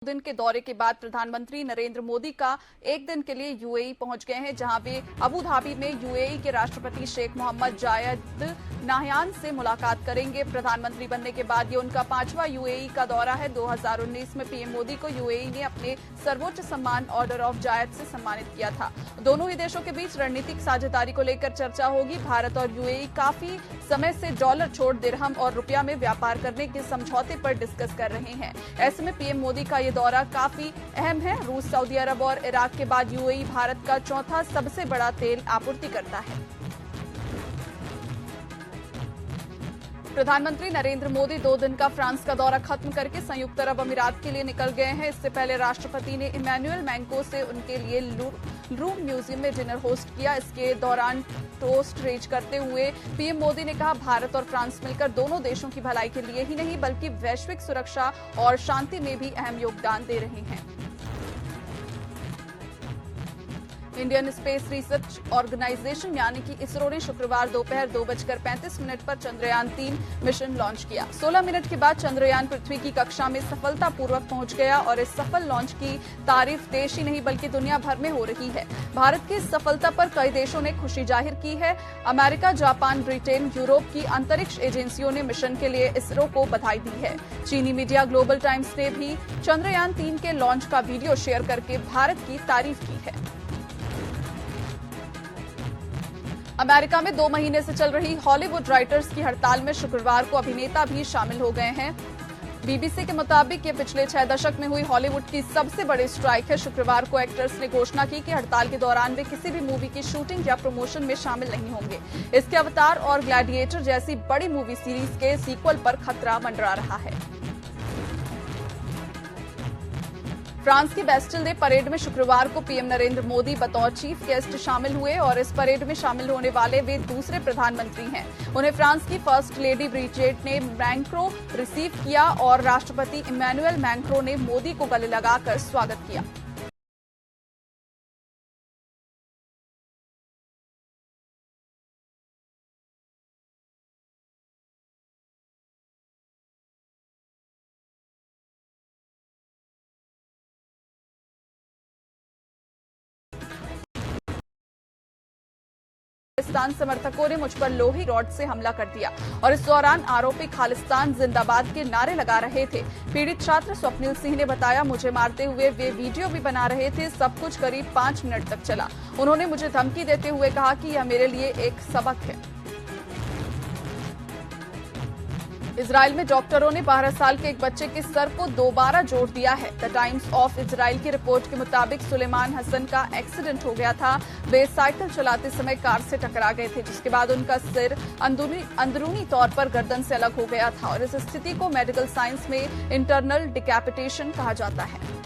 दिन के दौरे के बाद प्रधानमंत्री नरेंद्र मोदी का एक दिन के लिए यूएई पहुंच गए हैं, जहां वे अबू धाबी में यूएई के राष्ट्रपति शेख मोहम्मद जायद नाहयान से मुलाकात करेंगे। प्रधानमंत्री बनने के बाद ये उनका 5वां यूएई का दौरा है। 2019 में पीएम मोदी को यूएई ने अपने सर्वोच्च सम्मान ऑर्डर ऑफ जायद से सम्मानित किया था। दोनों ही देशों के बीच रणनीतिक साझेदारी को लेकर चर्चा होगी। भारत और यूएई काफी समय से डॉलर छोड़ दिरहम और रुपया में व्यापार करने के समझौते पर डिस्कस कर रहे हैं। ऐसे में पीएम मोदी का ये दौरा काफी अहम है। रूस, सऊदी अरब और इराक के बाद यूएई भारत का चौथा सबसे बड़ा तेल आपूर्तिकर्ता है। प्रधानमंत्री नरेंद्र मोदी 2 दिन का फ्रांस का दौरा खत्म करके संयुक्त अरब अमीरात के लिए निकल गए हैं। इससे पहले राष्ट्रपति ने इमैनुअल मैक्रों से उनके लिए लूव्र म्यूजियम में डिनर होस्ट किया। इसके दौरान टोस्ट रेज करते हुए पीएम मोदी ने कहा, भारत और फ्रांस मिलकर दोनों देशों की भलाई के लिए ही नहीं बल्कि वैश्विक सुरक्षा और शांति में भी अहम योगदान दे रहे हैं। इंडियन स्पेस रिसर्च ऑर्गेनाइजेशन यानी कि इसरो ने शुक्रवार दोपहर 2:35 पर चंद्रयान 3 मिशन लॉन्च किया। 16 मिनट के बाद चंद्रयान पृथ्वी की कक्षा में सफलतापूर्वक पहुंच गया और इस सफल लॉन्च की तारीफ देश ही नहीं बल्कि दुनिया भर में हो रही है। भारत की इस सफलता पर कई देशों ने खुशी जाहिर की है। अमेरिका, जापान, ब्रिटेन, यूरोप की अंतरिक्ष एजेंसियों ने मिशन के लिए इसरो को बधाई दी है। चीनी मीडिया ग्लोबल टाइम्स ने भी चंद्रयान 3 के लॉन्च का वीडियो शेयर करके भारत की तारीफ की है। अमेरिका में 2 महीने से चल रही हॉलीवुड राइटर्स की हड़ताल में शुक्रवार को अभिनेता भी शामिल हो गए हैं। बीबीसी के मुताबिक ये पिछले 6 दशक में हुई हॉलीवुड की सबसे बड़ी स्ट्राइक है। शुक्रवार को एक्टर्स ने घोषणा की कि हड़ताल के दौरान वे किसी भी मूवी की शूटिंग या प्रमोशन में शामिल नहीं होंगे। इसके अवतार और ग्लैडिएटर जैसी बड़ी मूवी सीरीज के सीक्वल पर खतरा मंडरा रहा है। फ्रांस की बेस्टिल डे परेड में शुक्रवार को पीएम नरेंद्र मोदी बतौर चीफ गेस्ट शामिल हुए और इस परेड में शामिल होने वाले वे दूसरे प्रधानमंत्री हैं। उन्हें फ्रांस की फर्स्ट लेडी ब्रिजेट ने मैक्रों रिसीव किया और राष्ट्रपति इमैनुअल मैक्रों ने मोदी को गले लगाकर स्वागत किया। खालिस्तान समर्थकों ने मुझ पर लोही रॉड से हमला कर दिया और इस दौरान आरोपी खालिस्तान जिंदाबाद के नारे लगा रहे थे। पीड़ित छात्र स्वप्निल सिंह ने बताया, मुझे मारते हुए वे वीडियो भी बना रहे थे। सब कुछ करीब 5 मिनट तक चला। उन्होंने मुझे धमकी देते हुए कहा कि यह मेरे लिए एक सबक है। इजराइल में डॉक्टरों ने 12 साल के एक बच्चे के सर को दोबारा जोड़ दिया है। द टाइम्स ऑफ इजराइल की रिपोर्ट के मुताबिक सुलेमान हसन का एक्सीडेंट हो गया था। वे साइकिल चलाते समय कार से टकरा गए थे, जिसके बाद उनका सिर अंदरूनी तौर पर गर्दन से अलग हो गया था और इस स्थिति को मेडिकल साइंस में इंटरनल डिकैपिटेशन कहा जाता है।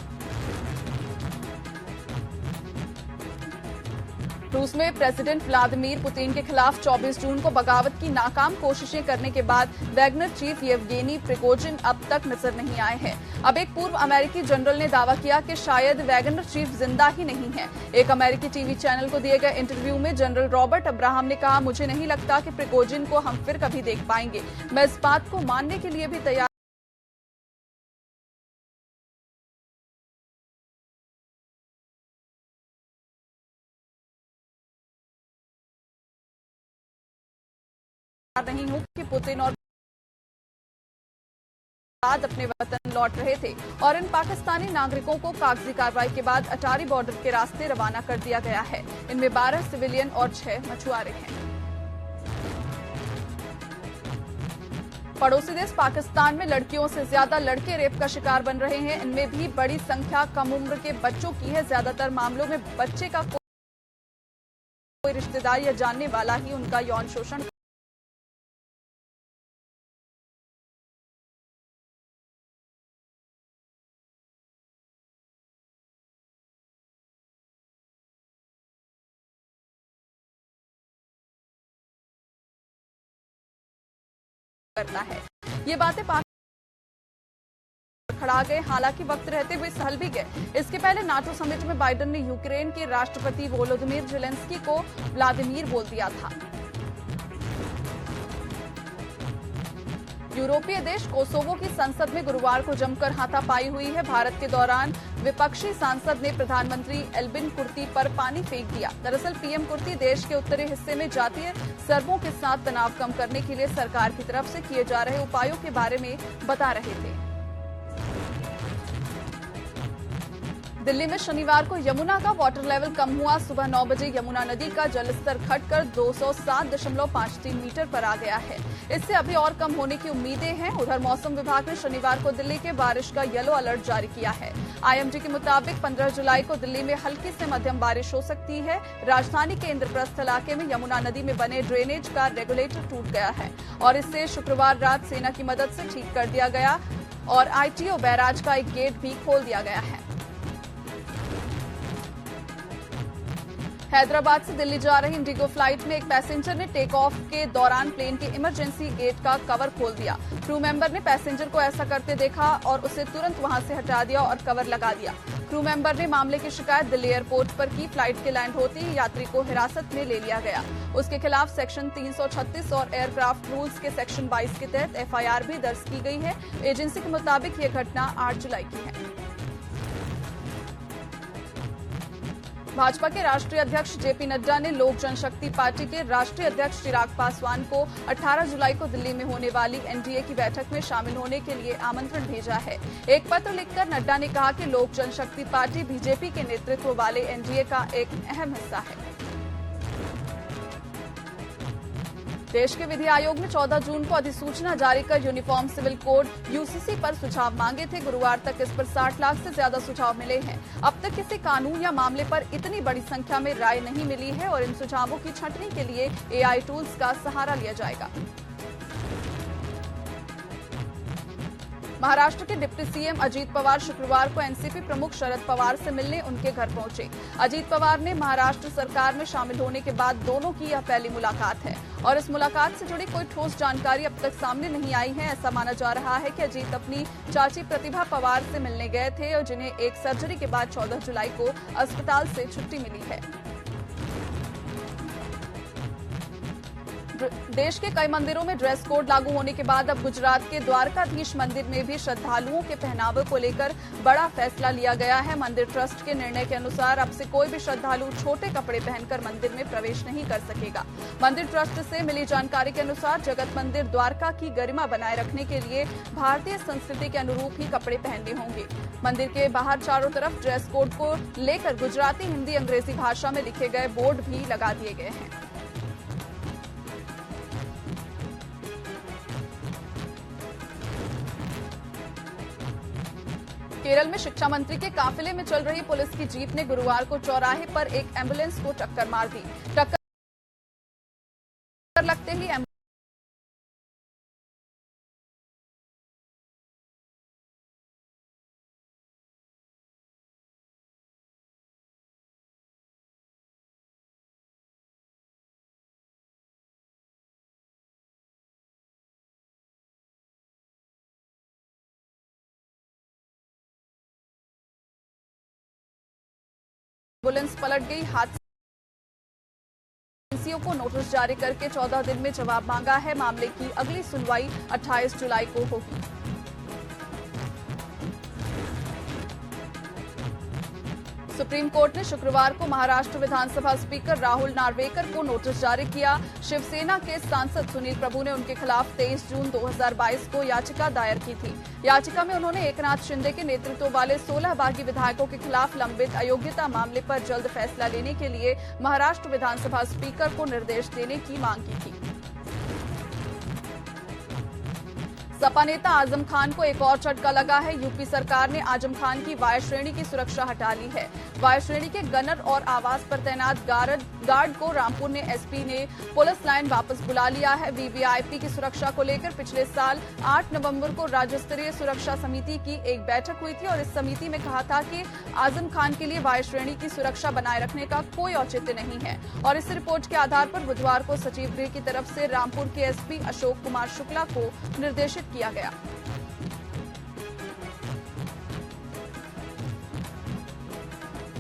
रूस में प्रेसिडेंट व्लादिमीर पुतिन के खिलाफ 24 जून को बगावत की नाकाम कोशिशें करने के बाद वैगनर चीफ येवगेनी प्रिगोजिन अब तक नजर नहीं आए हैं। अब एक पूर्व अमेरिकी जनरल ने दावा किया कि शायद वैगनर चीफ जिंदा ही नहीं है। एक अमेरिकी टीवी चैनल को दिए गए इंटरव्यू में जनरल रॉबर्ट अब्राहम ने कहा, मुझे नहीं लगता कि प्रिगोजिन को हम फिर कभी देख पाएंगे। मैं इस बात को मानने के लिए भी तैयार नहीं हूं कि पुतिन और अपने वतन लौट रहे थे और इन पाकिस्तानी नागरिकों को कागजी कार्रवाई के बाद अटारी बॉर्डर के रास्ते रवाना कर दिया गया है। इनमें 12 सिविलियन और 6 मछुआरे हैं। पड़ोसी देश पाकिस्तान में लड़कियों से ज्यादा लड़के रेप का शिकार बन रहे हैं। इनमें भी बड़ी संख्या कम उम्र के बच्चों की है। ज्यादातर मामलों में बच्चे का कोई रिश्तेदार या जानने वाला ही उनका यौन शोषण करता है। ये बातें खड़ा गए, हालांकि वक्त रहते हुए सहल भी गए। इसके पहले नाटो समिट में बाइडेन ने यूक्रेन के राष्ट्रपति वोलोदिमीर जेलेंस्की को व्लादिमीर बोल दिया था। यूरोपीय देश कोसोवो की संसद में गुरुवार को जमकर हाथापाई हुई है। भारत के दौरान विपक्षी सांसद ने प्रधानमंत्री एल्बिन कुर्ती पर पानी फेंक दिया। दरअसल पीएम कुर्ती देश के उत्तरी हिस्से में जातीय सर्बों के साथ तनाव कम करने के लिए सरकार की तरफ से किए जा रहे उपायों के बारे में बता रहे थे। दिल्ली में शनिवार को यमुना का वाटर लेवल कम हुआ। सुबह 9 बजे यमुना नदी का जलस्तर घटकर 207.53 मीटर पर आ गया है। इससे अभी और कम होने की उम्मीदें हैं। उधर मौसम विभाग ने शनिवार को दिल्ली के बारिश का येलो अलर्ट जारी किया है। आईएमडी के मुताबिक 15 जुलाई को दिल्ली में हल्की से मध्यम बारिश हो सकती है। राजधानी के इंद्रप्रस्थ इलाके में यमुना नदी में बने ड्रेनेज का रेगुलेटर टूट गया है और इसे शुक्रवार रात सेना की मदद से ठीक कर दिया गया और आईटीओ बैराज का एक गेट भी खोल दिया गया है। हैदराबाद से दिल्ली जा रही इंडिगो फ्लाइट में एक पैसेंजर ने टेक ऑफ के दौरान प्लेन के इमरजेंसी गेट का कवर खोल दिया। क्रू मेंबर ने पैसेंजर को ऐसा करते देखा और उसे तुरंत वहां से हटा दिया और कवर लगा दिया। क्रू मेंबर ने मामले की शिकायत दिल्ली एयरपोर्ट पर की। फ्लाइट के लैंड होते ही यात्री को हिरासत में ले लिया गया। उसके खिलाफ सेक्शन 336 और एयरक्राफ्ट रूल्स के सेक्शन 22 के तहत एफआईआर भी दर्ज की गई है। एजेंसी के मुताबिक ये घटना 8 जुलाई की है। भाजपा के राष्ट्रीय अध्यक्ष जेपी नड्डा ने लोक जनशक्ति पार्टी के राष्ट्रीय अध्यक्ष चिराग पासवान को 18 जुलाई को दिल्ली में होने वाली एनडीए की बैठक में शामिल होने के लिए आमंत्रण भेजा है। एक पत्र लिखकर नड्डा ने कहा कि लोक जनशक्ति पार्टी बीजेपी के नेतृत्व वाले एनडीए का एक अहम हिस्सा है। देश के विधि आयोग ने 14 जून को अधिसूचना जारी कर यूनिफॉर्म सिविल कोड यूसीसी पर सुझाव मांगे थे। गुरुवार तक इस पर 60 लाख से ज्यादा सुझाव मिले हैं। अब तक किसी कानून या मामले पर इतनी बड़ी संख्या में राय नहीं मिली है और इन सुझावों की छंटनी के लिए एआई टूल्स का सहारा लिया जाएगा। महाराष्ट्र के डिप्टी सीएम अजीत पवार शुक्रवार को एनसीपी प्रमुख शरद पवार से मिलने उनके घर पहुंचे। अजीत पवार ने महाराष्ट्र सरकार में शामिल होने के बाद दोनों की यह पहली मुलाकात है और इस मुलाकात से जुड़ी कोई ठोस जानकारी अब तक सामने नहीं आई है। ऐसा माना जा रहा है कि अजीत अपनी चाची प्रतिभा पवार से मिलने गए थे और जिन्हें एक सर्जरी के बाद 14 जुलाई को अस्पताल से छुट्टी मिली है। देश के कई मंदिरों में ड्रेस कोड लागू होने के बाद अब गुजरात के द्वारकाधीश मंदिर में भी श्रद्धालुओं के पहनावे को लेकर बड़ा फैसला लिया गया है। मंदिर ट्रस्ट के निर्णय के अनुसार अब से कोई भी श्रद्धालु छोटे कपड़े पहनकर मंदिर में प्रवेश नहीं कर सकेगा। मंदिर ट्रस्ट से मिली जानकारी के अनुसार जगत मंदिर द्वारका की गरिमा बनाए रखने के लिए भारतीय संस्कृति के अनुरूप ही कपड़े पहनने होंगे। मंदिर के बाहर चारों तरफ ड्रेस कोड को लेकर गुजराती, हिंदी, अंग्रेजी भाषा में लिखे गए बोर्ड भी लगा दिए गए हैं। केरल में शिक्षा मंत्री के काफिले में चल रही पुलिस की जीप ने गुरुवार को चौराहे पर एक एम्बुलेंस को टक्कर मार दी। टक्कर लगते ही एम्बुलेंस पलट गई। हादसे को नोटिस जारी करके 14 दिन में जवाब मांगा है। मामले की अगली सुनवाई 28 जुलाई को होगी। सुप्रीम कोर्ट ने शुक्रवार को महाराष्ट्र विधानसभा स्पीकर राहुल नार्वेकर को नोटिस जारी किया। शिवसेना के सांसद सुनील प्रभु ने उनके खिलाफ 23 जून 2022 को याचिका दायर की थी। याचिका में उन्होंने एकनाथ शिंदे के नेतृत्व वाले 16 बागी विधायकों के खिलाफ लंबित अयोग्यता मामले पर जल्द फैसला लेने के लिए महाराष्ट्र विधानसभा स्पीकर को निर्देश देने की मांग की थी। सपा नेता आजम खान को एक और झटका लगा है। यूपी सरकार ने आजम खान की वाय श्रेणी की सुरक्षा हटा ली है। वाय श्रेणी के गनर और आवास पर तैनात गार्ड को रामपुर ने एसपी ने पुलिस लाइन वापस बुला लिया है। वीवीआईपी की सुरक्षा को लेकर पिछले साल 8 नवंबर को राज्य स्तरीय सुरक्षा समिति की एक बैठक हुई थी और इस समिति में कहा था कि आजम खान के लिए वाय श्रेणी की सुरक्षा बनाए रखने का कोई औचित्य नहीं है और इस रिपोर्ट के आधार पर बुधवार को सचिव गृह की तरफ से रामपुर के एसपी अशोक कुमार शुक्ला को निर्देशित किया गया।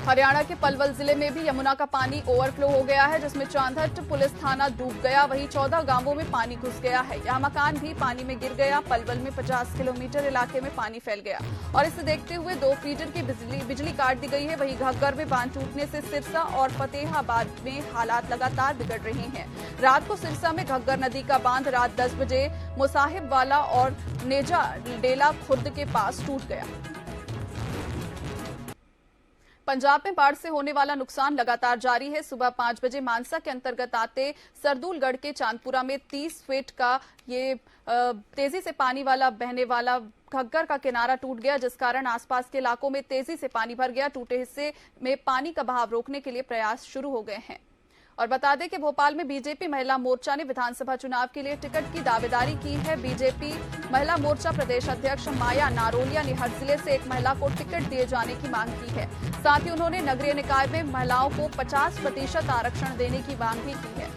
हरियाणा के पलवल जिले में भी यमुना का पानी ओवरफ्लो हो गया है, जिसमें चांदहट पुलिस थाना डूब गया। वहीं 14 गांवों में पानी घुस गया है। यहां मकान भी पानी में गिर गया। पलवल में 50 किलोमीटर इलाके में पानी फैल गया और इसे देखते हुए 2 फीडर की बिजली काट दी गई है। वहीं घग्गर में बांध टूटने से सिरसा और फतेहाबाद में हालात लगातार बिगड़ रहे हैं। रात को सिरसा में घग्गर नदी का बांध रात 10 बजे मुसाहिब वाला और नेजा डेला खुर्द के पास टूट गया। पंजाब में बाढ़ से होने वाला नुकसान लगातार जारी है। सुबह 5 बजे मानसा के अंतर्गत आते सरदूलगढ़ के चांदपुरा में 30 फीट का ये तेजी से पानी वाला बहने वाला घग्गर का किनारा टूट गया, जिस कारण आसपास के इलाकों में तेजी से पानी भर गया। टूटे हिस्से में पानी का बहाव रोकने के लिए प्रयास शुरू हो गए हैं। और बता दें कि भोपाल में बीजेपी महिला मोर्चा ने विधानसभा चुनाव के लिए टिकट की दावेदारी की है। बीजेपी महिला मोर्चा प्रदेश अध्यक्ष माया नारोलिया ने हर जिले से एक महिला को टिकट दिए जाने की मांग की है। साथ ही उन्होंने नगरीय निकाय में महिलाओं को 50% आरक्षण देने की मांग भी की है।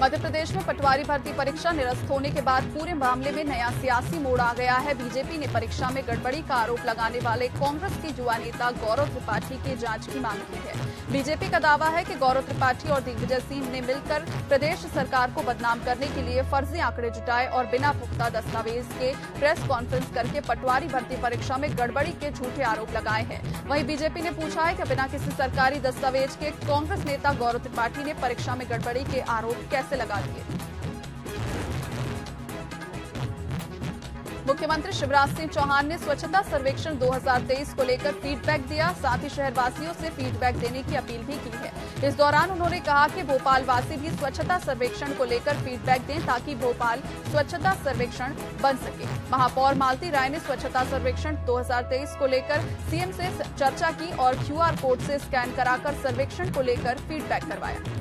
मध्य प्रदेश में पटवारी भर्ती परीक्षा निरस्त होने के बाद पूरे मामले में नया सियासी मोड़ आ गया है। बीजेपी ने परीक्षा में गड़बड़ी का आरोप लगाने वाले कांग्रेस के युवा नेता गौरव त्रिपाठी की जांच की मांग की है। बीजेपी का दावा है कि गौरव त्रिपाठी और दिग्विजय सिंह ने मिलकर प्रदेश सरकार को बदनाम करने के लिए फर्जी आंकड़े जुटाए और बिना पुख्ता दस्तावेज के प्रेस कॉन्फ्रेंस करके पटवारी भर्ती परीक्षा में गड़बड़ी के झूठे आरोप लगाए हैं। वहीं बीजेपी ने पूछा है कि बिना किसी सरकारी दस्तावेज के कांग्रेस नेता गौरव त्रिपाठी ने परीक्षा में गड़बड़ी के आरोप कैसे लगा दिए। मुख्यमंत्री शिवराज सिंह चौहान ने स्वच्छता सर्वेक्षण 2023 को लेकर फीडबैक दिया। साथ ही शहरवासियों से फीडबैक देने की अपील भी की है। इस दौरान उन्होंने कहा कि भोपाल वासी भी स्वच्छता सर्वेक्षण को लेकर फीडबैक दें ताकि भोपाल स्वच्छता सर्वेक्षण बन सके। महापौर मालती राय ने स्वच्छता सर्वेक्षण 2023 को लेकर सीएम से चर्चा की और QR कोड से स्कैन कराकर सर्वेक्षण को लेकर फीडबैक करवाया।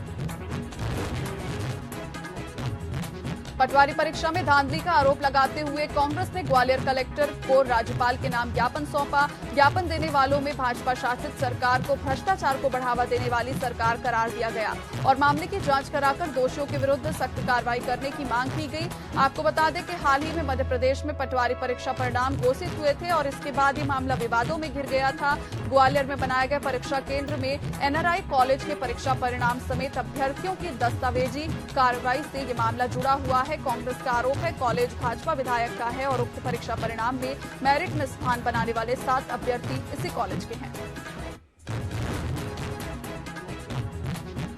पटवारी परीक्षा में धांधली का आरोप लगाते हुए कांग्रेस ने ग्वालियर कलेक्टर को राज्यपाल के नाम ज्ञापन सौंपा। ज्ञापन देने वालों में भाजपा शासित सरकार को भ्रष्टाचार को बढ़ावा देने वाली सरकार करार दिया गया और मामले की जांच कराकर दोषियों के विरुद्ध सख्त कार्रवाई करने की मांग की गई। आपको बता दें कि हाल ही में मध्य प्रदेश में पटवारी परीक्षा परिणाम घोषित हुए थे और इसके बाद ये मामला विवादों में घिर गया था। ग्वालियर में बनाए गए परीक्षा केंद्र में NRI कॉलेज के परीक्षा परिणाम समेत अभ्यर्थियों की दस्तावेजी कार्रवाई से ये मामला जुड़ा हुआ है। कांग्रेस का आरोप है कॉलेज भाजपा विधायक का है और उक्त परीक्षा परिणाम में मेरिट में स्थान बनाने वाले 7 अभ्यर्थी इसी कॉलेज के हैं।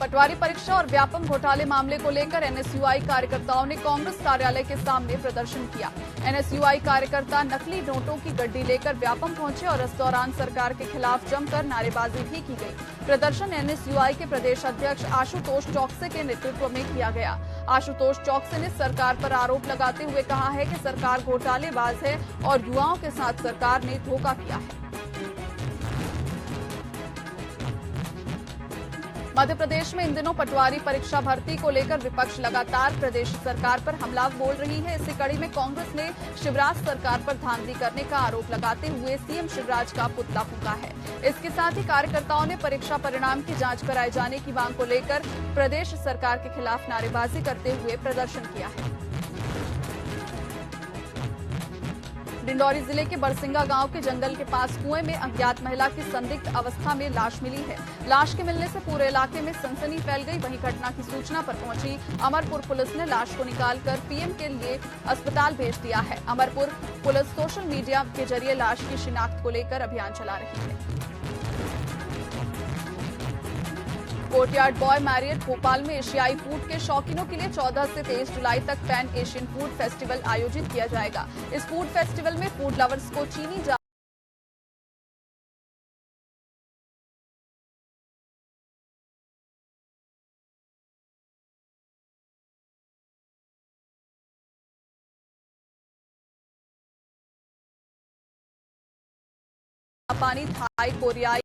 पटवारी परीक्षा और व्यापम घोटाले मामले को लेकर NSUI कार्यकर्ताओं ने कांग्रेस कार्यालय के सामने प्रदर्शन किया। NSUI कार्यकर्ता नकली नोटों की गड्डी लेकर व्यापम पहुंचे और इस दौरान सरकार के खिलाफ जमकर नारेबाजी भी की गई। प्रदर्शन NSUI के प्रदेश अध्यक्ष आशुतोष चौकसे के नेतृत्व में किया गया। आशुतोष चौकसे ने सरकार पर आरोप लगाते हुए कहा है कि सरकार घोटालेबाज है और युवाओं के साथ सरकार ने धोखा किया है। मध्य प्रदेश में इन दिनों पटवारी परीक्षा भर्ती को लेकर विपक्ष लगातार प्रदेश सरकार पर हमला बोल रही है। इसी कड़ी में कांग्रेस ने शिवराज सरकार पर धांधली करने का आरोप लगाते हुए सीएम शिवराज का पुतला फूंका है। इसके साथ ही कार्यकर्ताओं ने परीक्षा परिणाम की जांच कराए जाने की मांग को लेकर प्रदेश सरकार के खिलाफ नारेबाजी करते हुए प्रदर्शन किया है। डिंडौरी जिले के बरसिंगा गांव के जंगल के पास कुएं में अज्ञात महिला की संदिग्ध अवस्था में लाश मिली है। लाश के मिलने से पूरे इलाके में सनसनी फैल गई। वहीं घटना की सूचना पर पहुंची अमरपुर पुलिस ने लाश को निकालकर पीएम के लिए अस्पताल भेज दिया है। अमरपुर पुलिस सोशल मीडिया के जरिए लाश की शिनाख्त को लेकर अभियान चला रही है। कोर्टयार्ड बॉय मैरियट भोपाल में एशियाई फूड के शौकीनों के लिए 14 से 23 जुलाई तक पैन एशियन फूड फेस्टिवल आयोजित किया जाएगा। इस फूड फेस्टिवल में फूड लवर्स को चीनी जापानी, थाई, कोरियाई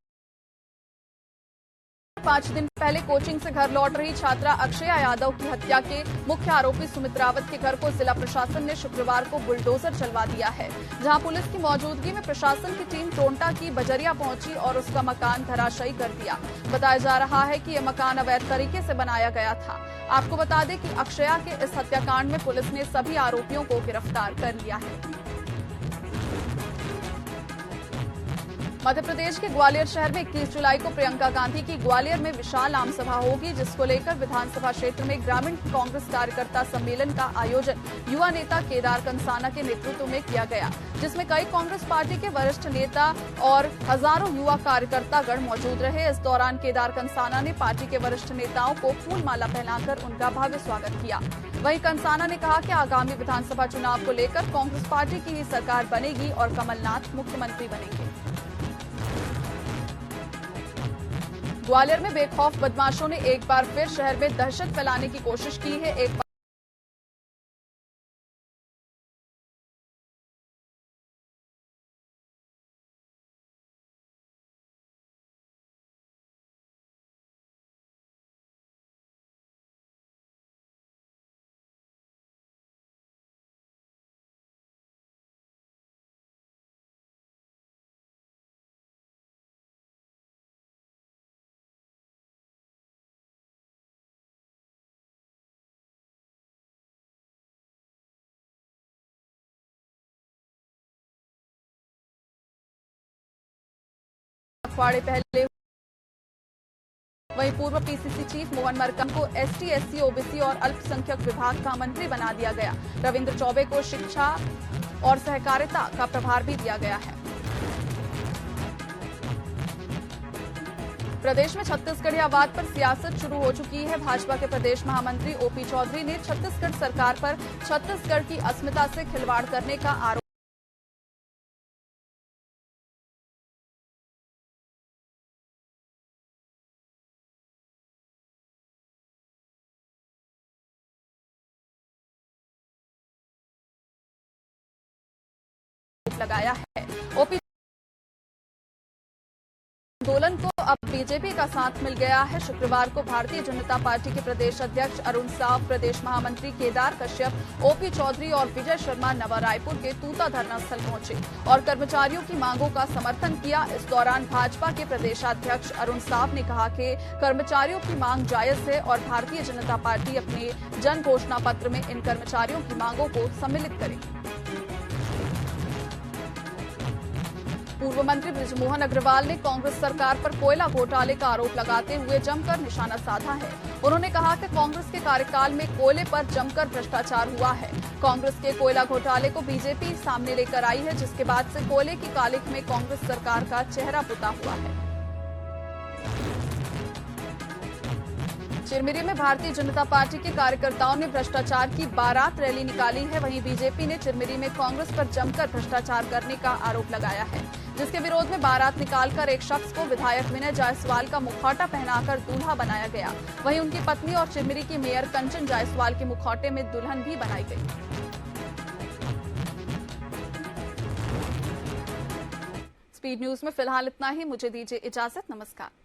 5 दिन पहले कोचिंग से घर लौट रही छात्रा अक्षया यादव की हत्या के मुख्य आरोपी सुमित रावत के घर को जिला प्रशासन ने शुक्रवार को बुलडोजर चलवा दिया है, जहां पुलिस की मौजूदगी में प्रशासन की टीम टोंटा की बजरिया पहुंची और उसका मकान धराशायी कर दिया। बताया जा रहा है कि यह मकान अवैध तरीके से बनाया गया था। आपको बता दें कि अक्षया के इस हत्याकांड में पुलिस ने सभी आरोपियों को गिरफ्तार कर लिया है। मध्य प्रदेश के ग्वालियर शहर में 21 जुलाई को प्रियंका गांधी की ग्वालियर में विशाल आमसभा होगी, जिसको लेकर विधानसभा क्षेत्र में ग्रामीण कांग्रेस कार्यकर्ता सम्मेलन का आयोजन युवा नेता केदार कंसाना के नेतृत्व में किया गया, जिसमें कई कांग्रेस पार्टी के वरिष्ठ नेता और हजारों युवा कार्यकर्तागण मौजूद रहे। इस दौरान केदार कंसाना ने पार्टी के वरिष्ठ नेताओं को फूलमाला पहनाकर उनका भव्य स्वागत किया। वहीं कंसाना ने कहा कि आगामी विधानसभा चुनाव को लेकर कांग्रेस पार्टी की ही सरकार बनेगी और कमलनाथ मुख्यमंत्री बनेंगे। ग्वालियर में बेखौफ बदमाशों ने एक बार फिर शहर में दहशत फैलाने की कोशिश की है। एक पखवाड़े पहले वहीं पूर्व पीसीसी चीफ मोहन मरकम को एसटी, एससी, ओबीसी और अल्पसंख्यक विभाग का मंत्री बना दिया गया। रविंद्र चौबे को शिक्षा और सहकारिता का प्रभार भी दिया गया है। प्रदेश में छत्तीसगढ़ियावाद पर सियासत शुरू हो चुकी है। भाजपा के प्रदेश महामंत्री ओपी चौधरी ने छत्तीसगढ़ सरकार पर छत्तीसगढ़ की अस्मिता से खिलवाड़ करने का आरोप लगाया है। ओपी आंदोलन को अब बीजेपी का साथ मिल गया है। शुक्रवार को भारतीय जनता पार्टी के प्रदेश अध्यक्ष अरुण साव, प्रदेश महामंत्री केदार कश्यप, ओपी चौधरी और विजय शर्मा नवा रायपुर के तूता धरना स्थल पहुंचे और कर्मचारियों की मांगों का समर्थन किया। इस दौरान भाजपा के प्रदेशाध्यक्ष अरुण साव ने कहा कि कर्मचारियों की मांग जायज है और भारतीय जनता पार्टी अपने जन घोषणा पत्र में इन कर्मचारियों की मांगों को सम्मिलित करेगी। पूर्व मंत्री बृजमोहन अग्रवाल ने कांग्रेस सरकार पर कोयला घोटाले का आरोप लगाते हुए जमकर निशाना साधा है। उन्होंने कहा कि कांग्रेस के कार्यकाल में कोयले पर जमकर भ्रष्टाचार हुआ है। कांग्रेस के कोयला घोटाले को बीजेपी सामने लेकर आई है, जिसके बाद से कोयले की कालिख में कांग्रेस सरकार का चेहरा पुता हुआ है। चिरमिरी में भारतीय जनता पार्टी के कार्यकर्ताओं ने भ्रष्टाचार की बारात रैली निकाली है। वहीं बीजेपी ने चिरमिरी में कांग्रेस पर जमकर भ्रष्टाचार करने का आरोप लगाया है, जिसके विरोध में बारात निकालकर एक शख्स को विधायक विनय जायसवाल का मुखौटा पहनाकर दूल्हा बनाया गया। वहीं उनकी पत्नी और चिरमिरी की मेयर कंचन जायसवाल के मुखौटे में दुल्हन भी बनाई गई। स्पीड न्यूज में फिलहाल इतना ही। मुझे दीजिए इजाजत। नमस्कार।